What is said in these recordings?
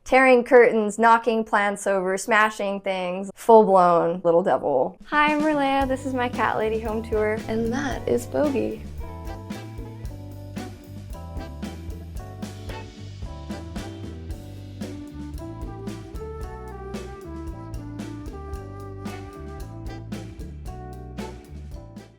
tearing curtains, knocking plants over, smashing things, full-blown little devil. Hi, I'm Mirleigha. This is my cat lady home tour, and that is Bogey.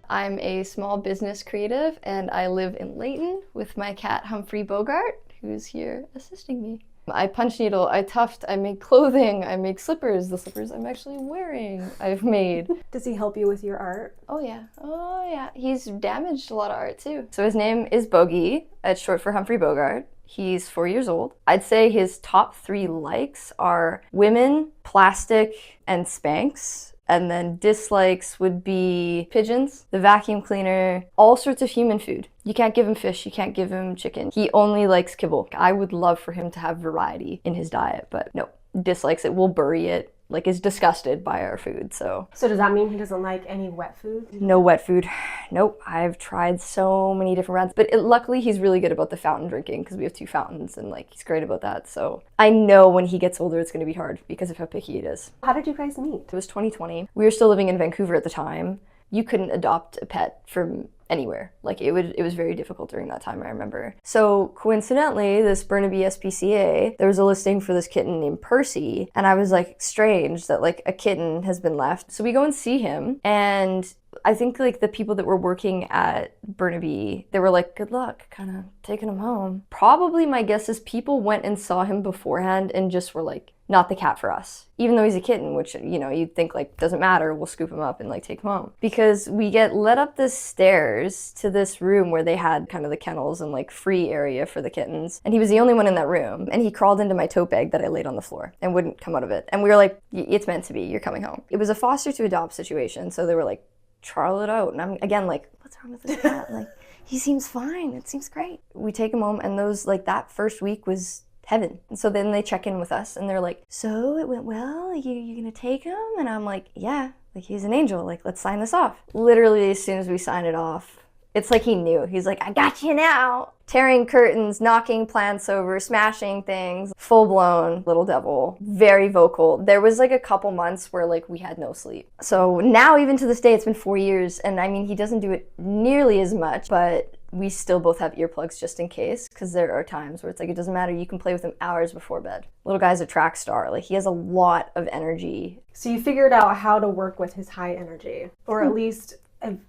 I'm a small business creative and I live in Layton with my cat Humphrey Bogart, who's here assisting me. I punch needle, I tuft, I make clothing, I make slippers. The slippers I'm actually wearing, I've made. Does he help you with your art? Oh yeah. He's damaged a lot of art too. So his name is Bogie. It's short for Humphrey Bogart. He's 4 years old. I'd say his top 3 likes are women, plastic, and Spanx. And then dislikes would be pigeons, the vacuum cleaner, all sorts of human food. You can't give him fish, you can't give him chicken. He only likes kibble. I would love for him to have variety in his diet, but no, dislikes it, will bury it, like is disgusted by our food, so. So does that mean he doesn't like any wet food? No wet food. Nope, I've tried so many different routes, but luckily he's really good about the fountain drinking because we have 2 fountains and like he's great about that, so. I know when he gets older it's gonna be hard because of how picky it is. How did you guys meet? It was 2020. We were still living in Vancouver at the time. You couldn't adopt a pet from anywhere. Like it was very difficult during that time, I remember. So coincidentally, this Burnaby SPCA, there was a listing for this kitten named Percy, and I was like, strange that like a kitten has been left. So we go and see him, and I think like the people that were working at Burnaby, they were like, good luck kind of taking him home. Probably my guess is people went and saw him beforehand and just were like, not the cat for us. Even though he's a kitten, which, you know, you'd think like, doesn't matter, we'll scoop him up and like take him home. Because we get led up the stairs to this room where they had kind of the kennels and like free area for the kittens. And he was the only one in that room. And he crawled into my tote bag that I laid on the floor and wouldn't come out of it. And we were like, it's meant to be, you're coming home. It was a foster to adopt situation. So they were like, trial it out. And I'm again like, what's wrong with this cat? Like, he seems fine, it seems great. We take him home and those, like that first week was heaven. And so then they check in with us and they're like, so it went well? You gonna take him? And I'm like, yeah, like he's an angel, like let's sign this off. Literally as soon as we signed it off, it's like he knew. He's like, I got you now. Tearing curtains, knocking plants over, smashing things, full-blown little devil, very vocal. There was like a couple months where like we had no sleep. So now even to this day, it's been 4 years and I mean, he doesn't do it nearly as much, but we still both have earplugs just in case, because there are times where it's like, it doesn't matter, you can play with him hours before bed. Little guy's a track star, like he has a lot of energy. So you figured out how to work with his high energy, or at least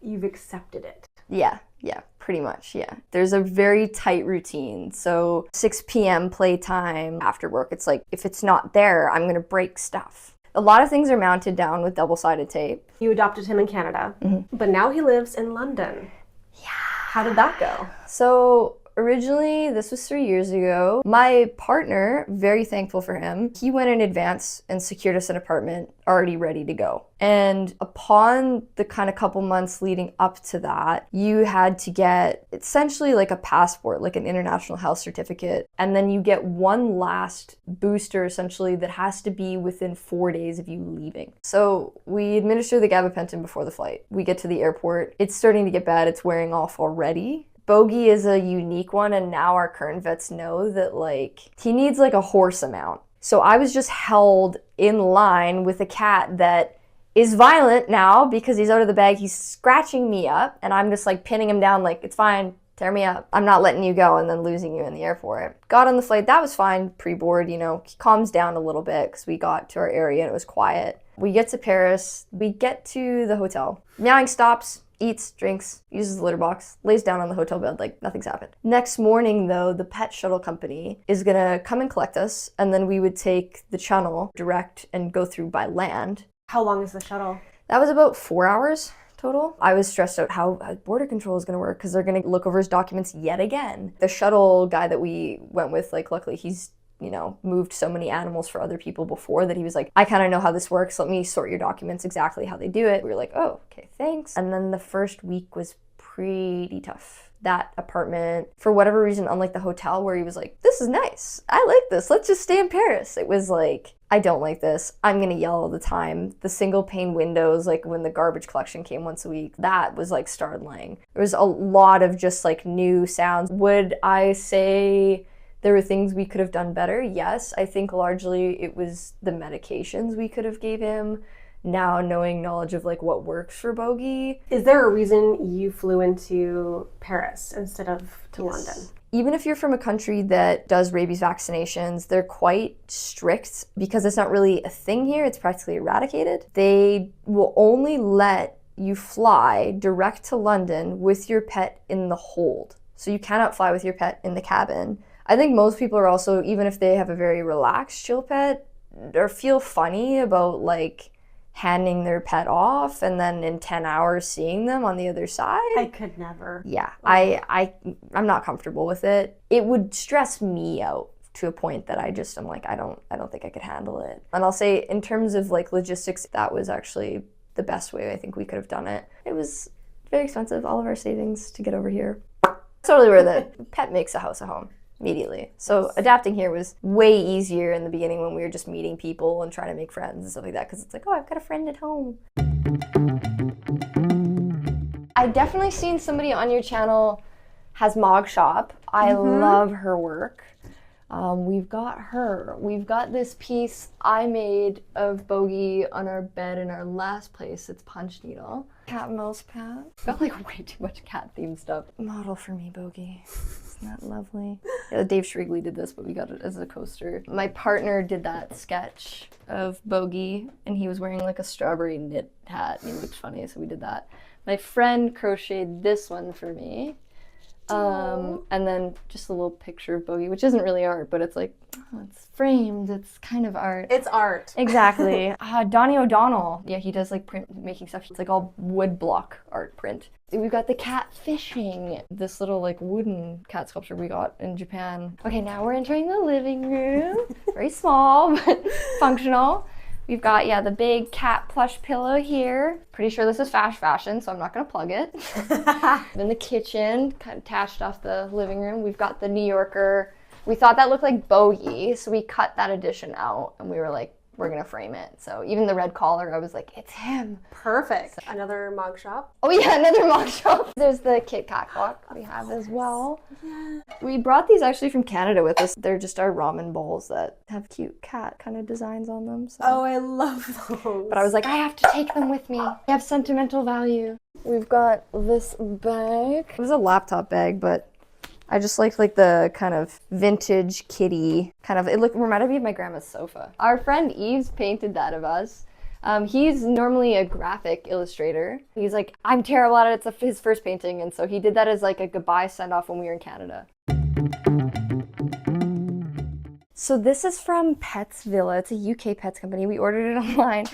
you've accepted it. Yeah, pretty much, yeah. There's a very tight routine. So 6 p.m. playtime after work, it's like, if it's not there, I'm gonna break stuff. A lot of things are mounted down with double-sided tape. You adopted him in Canada, but now he lives in London. Yeah. How did that go? So originally, this was 3 years ago, my partner, very thankful for him, he went in advance and secured us an apartment already ready to go. And upon the kind of couple months leading up to that, you had to get essentially like a passport, like an international health certificate. And then you get one last booster essentially that has to be within 4 days of you leaving. So we administer the gabapentin before the flight. We get to the airport. It's starting to get bad. It's wearing off already. Bogey is a unique one, and now our current vets know that like he needs like a horse amount. So I was just held in line with a cat that is violent now because he's out of the bag. He's scratching me up and I'm just like pinning him down like, it's fine, tear me up. I'm not letting you go, and then losing you in the airport. Got on the flight, that was fine, pre-board, you know, he calms down a little bit because we got to our area and it was quiet. We get to Paris, we get to the hotel. Meowing stops. Eats, drinks, uses the litter box, lays down on the hotel bed like nothing's happened. Next morning though, the pet shuttle company is gonna come and collect us, and then we would take the channel direct and go through by land. How long is the shuttle? That was about 4 hours total. I was stressed out how border control is gonna work because they're gonna look over his documents yet again. The shuttle guy that we went with, like luckily he's, you know, moved so many animals for other people before that he was like, I kind of know how this works. Let me sort your documents exactly how they do it. We were like, oh, okay, thanks. And then the first week was pretty tough. That apartment, for whatever reason, unlike the hotel where he was like, this is nice, I like this, let's just stay in Paris. It was like, I don't like this, I'm gonna yell all the time. The single pane windows, like when the garbage collection came once a week, that was like startling. There was a lot of just like new sounds. Would I say There were things we could have done better. Yes, I think largely it was the medications we could have gave him. Now knowing knowledge of like what works for Bogey. Is there a reason you flew into Paris instead of to London? Even if you're from a country that does rabies vaccinations, they're quite strict because it's not really a thing here. It's practically eradicated. They will only let you fly direct to London with your pet in the hold. So you cannot fly with your pet in the cabin. I think most people are also, even if they have a very relaxed, chill pet, or feel funny about like handing their pet off and then in 10 hours seeing them on the other side. I could never. Yeah, I'm not comfortable with it. It would stress me out to a point that I'm like, I don't think I could handle it. And I'll say in terms of like logistics, that was actually the best way I think we could have done it. It was very expensive, all of our savings to get over here. Totally worth it. Pet makes a house a home immediately. So adapting here was way easier in the beginning when we were just meeting people and trying to make friends and stuff like that, because it's like, oh, I've got a friend at home. I've definitely seen somebody on your channel has Mog Shop. I love her work. We've got this piece I made of Bogey on our bed in our last place. It's Punch Needle. Cat mouse pad. Got like way too much cat themed stuff. Model for me, Bogey. Isn't that lovely? Yeah, Dave Shrigley did this, but we got it as a coaster. My partner did that sketch of Bogey, and he was wearing like a strawberry knit hat, and he looked funny, so we did that. My friend crocheted this one for me. And then just a little picture of Bogey, which isn't really art, but it's like, oh, it's framed, it's kind of art. It's art. Exactly. Donnie O'Donnell, yeah, he does like print making stuff. It's like all wood block art print. We've got the cat fishing, this little like wooden cat sculpture we got in Japan. Okay, now we're entering the living room. Very small, but functional. We've got, the big cat plush pillow here. Pretty sure this is fast fashion, so I'm not gonna plug it. In the kitchen, kind of attached off the living room, we've got the New Yorker. We thought that looked like Bogey, so we cut that edition out, and we were like, we're gonna frame it. So even the red collar, I was like, it's him. Perfect. So, another Mog Shop. Oh yeah, another Mog Shop. There's the Kit Kat clock we have as well. Yeah. We brought these actually from Canada with us. They're just our ramen bowls that have cute cat kind of designs on them. So. Oh, I love those. But I was like, I have to take them with me. They have sentimental value. We've got this bag. It was a laptop bag, but I just liked like the kind of vintage kitty kind of, reminded me of my grandma's sofa. Our friend Eves painted that of us. He's normally a graphic illustrator. He's like, I'm terrible at it. It's his first painting. And so he did that as like a goodbye send off when we were in Canada. So this is from Pets Villa. It's a UK pets company. We ordered it online.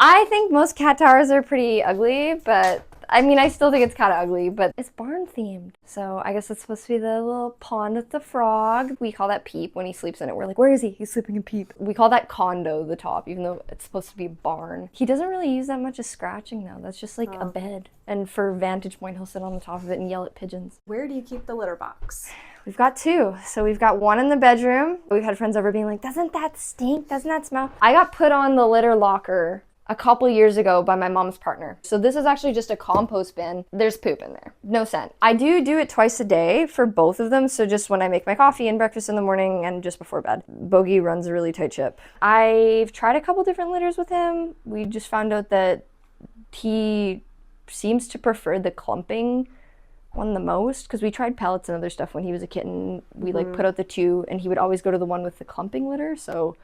I think most cat towers are pretty ugly, but I still think it's kind of ugly, but it's barn themed. So I guess it's supposed to be the little pond with the frog. We call that Peep when he sleeps in it. We're like, where is he? He's sleeping in Peep. We call that condo the top, even though it's supposed to be a barn. He doesn't really use that much as scratching though. That's just like a bed. And for vantage point, he'll sit on the top of it and yell at pigeons. Where do you keep the litter box? We've got two. So we've got one in the bedroom. We've had friends over being like, doesn't that stink? Doesn't that smell? I got put on the litter locker a couple years ago by my mom's partner. So this is actually just a compost bin. There's poop in there. No scent. I do it twice a day for both of them. So just when I make my coffee and breakfast in the morning and just before bed. Bogey runs a really tight ship. I've tried a couple different litters with him. We just found out that he seems to prefer the clumping one the most, because we tried pellets and other stuff when he was a kitten. We like put out the two and he would always go to the one with the clumping litter. So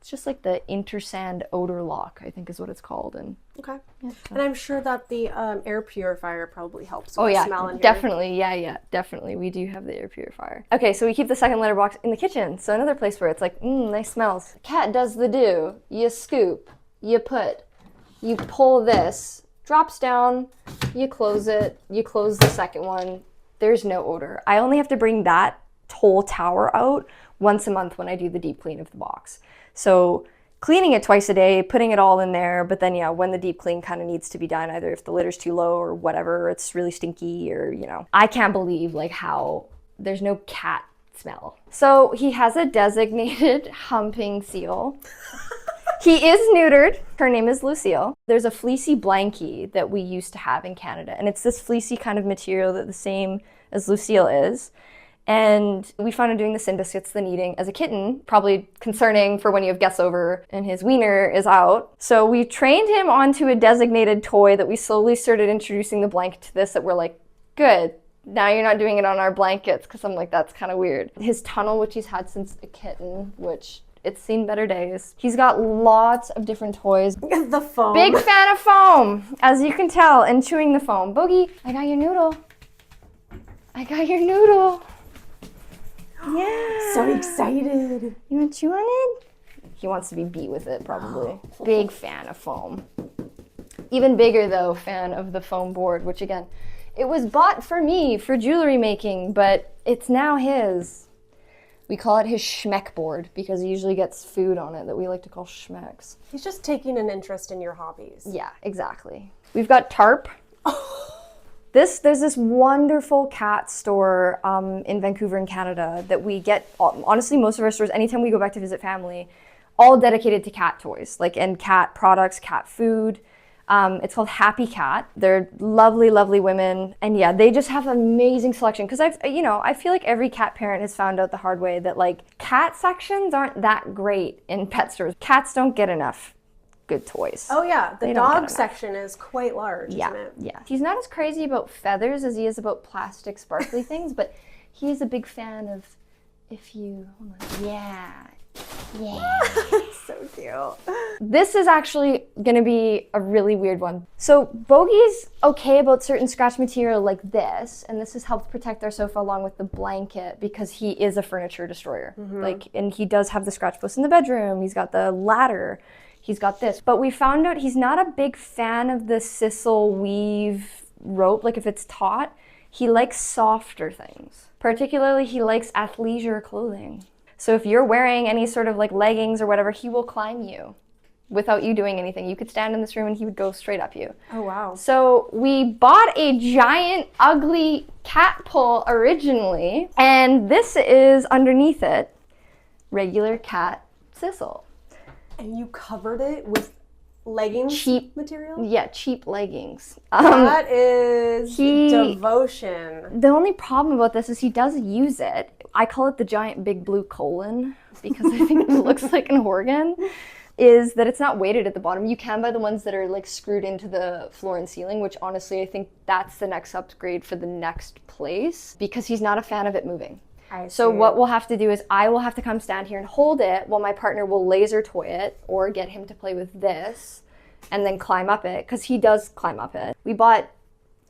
it's just like the Intersand odor lock, I think is what it's called. And okay. Yeah, so. And I'm sure that the air purifier probably helps with the smell in here. Definitely. Yeah, definitely. We do have the air purifier. Okay, so we keep the second litter box in the kitchen. So another place where it's like, nice smells. Cat does the do. You scoop, you pull this, drops down, you close it, you close the second one. There's no odor. I only have to bring that whole tower out once a month when I do the deep clean of the box. So cleaning it twice a day, putting it all in there, but then when the deep clean kind of needs to be done, either if the litter's too low or whatever, it's really stinky or, I can't believe like how there's no cat smell. So he has a designated humping seal. He is neutered. Her name is Lucille. There's a fleecy blankie that we used to have in Canada, and it's this fleecy kind of material that the same as Lucille is. And we found him doing the sin biscuits, then eating as a kitten, probably concerning for when you have guests over and his wiener is out. So we trained him onto a designated toy that we slowly started introducing the blanket to this, that we're like, good, now you're not doing it on our blankets, because I'm like, that's kind of weird. His tunnel, which he's had since a kitten, which it's seen better days. He's got lots of different toys. The foam. Big fan of foam, as you can tell, and chewing the foam. Bogie, I got your noodle. I got your noodle. Yeah. So excited. You want to chew on it? He wants to be beat with it, probably. Big fan of foam. Even bigger, though, fan of the foam board, which, again, it was bought for me for jewelry making, but it's now his. We call it his schmeck board because he usually gets food on it that we like to call schmecks. He's just taking an interest in your hobbies. Yeah, exactly. We've got Tarp. There's this wonderful cat store in Vancouver in Canada that we get, honestly, most of our stores, anytime we go back to visit family, all dedicated to cat toys, like, and cat products, cat food. It's called Happy Cat. They're lovely, lovely women. And yeah, they just have an amazing selection. Because I feel like every cat parent has found out the hard way that like cat sections aren't that great in pet stores. Cats don't get enough good toys. Oh yeah, the They don't get dog enough. section is quite large, Yeah, isn't it? yeah. He's not as crazy about feathers as he is about plastic sparkly things, but he is a big fan of hold on. Yeah. So cute. This is actually gonna be a really weird one. So Bogey's okay about certain scratch material like this, and this has helped protect our sofa along with the blanket because he is a furniture destroyer. And he does have the scratch post in the bedroom, he's got the ladder, he's got this. But we found out he's not a big fan of the sisal weave rope, like if it's taut. He likes softer things. Particularly, he likes athleisure clothing. So if you're wearing any sort of like leggings or whatever, he will climb you without you doing anything. You could stand in this room and he would go straight up you. Oh, wow. So we bought a giant, ugly cat pull originally, and this is underneath it, regular cat sisal. And you covered it with leggings Cheap material? Yeah, cheap leggings. That is devotion. The only problem about this is he does use it. I call it the giant big blue colon because I think it looks like an organ, is that it's not weighted at the bottom. You can buy the ones that are like screwed into the floor and ceiling, which honestly I think that's the next upgrade for the next place because he's not a fan of it moving. So what we'll have to do is I will have to come stand here and hold it while my partner will laser toy it or get him to play with this and then climb up it because he does climb up it. We bought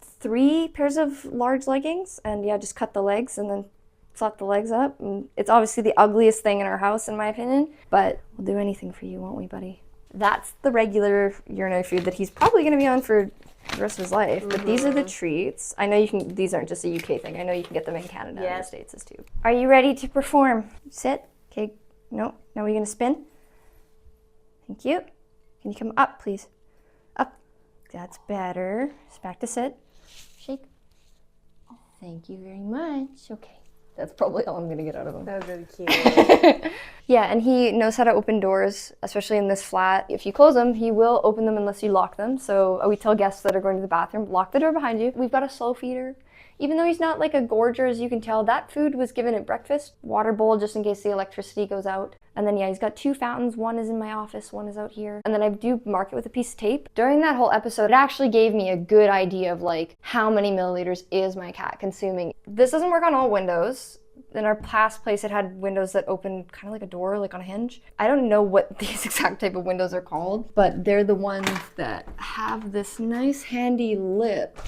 3 pairs of large leggings and yeah, just cut the legs and then slap the legs up. And it's obviously the ugliest thing in our house in my opinion, but we'll do anything for you, won't we, buddy? That's the regular urinary food that he's probably going to be on for the rest of his life. But these are the treats. I know you can, these aren't just a UK thing. I know you can get them in Canada and the States as too. Are you ready to perform? Sit. Okay. No. Now we're going to spin. Thank you. Can you come up, please? Up. That's better. Just back to sit. Shake. Thank you very much. Okay. That's probably all I'm going to get out of him. That was really cute. Yeah, and he knows how to open doors, especially in this flat. If you close them, he will open them unless you lock them. So we tell guests that are going to the bathroom, lock the door behind you. We've got a slow feeder. Even though he's not like a gorger, as you can tell, that food was given at breakfast. Water bowl just in case the electricity goes out. And then yeah, he's got 2 fountains. One is in my office, one is out here. And then I do mark it with a piece of tape. During that whole episode, it actually gave me a good idea of like how many milliliters is my cat consuming. This doesn't work on all windows. In our past place, it had windows that open kind of like a door, like on a hinge. I don't know what these exact type of windows are called, but they're the ones that have this nice handy lip.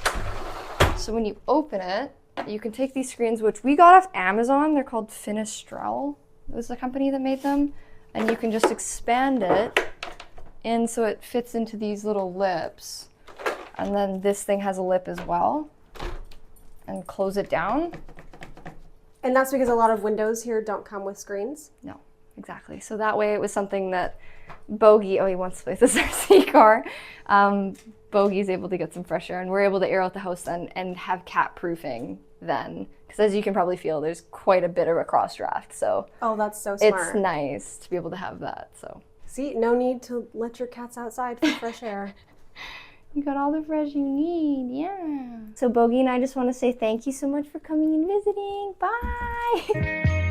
So when you open it, you can take these screens, which we got off Amazon. They're called Finistrel. It was the company that made them. And you can just expand it in so it fits into these little lips. And then this thing has a lip as well. And close it down. And that's because a lot of windows here don't come with screens? No, exactly. So that way it was something that Bogie, he wants to play with this RC car. Bogey's able to get some fresh air and we're able to air out the house then and have cat proofing then. Because as you can probably feel, there's quite a bit of a cross draft. So oh, that's so smart. It's nice to be able to have that. So see, no need to let your cats outside for fresh air. You got all the fresh you need, yeah. So Bogey and I just want to say thank you so much for coming and visiting. Bye!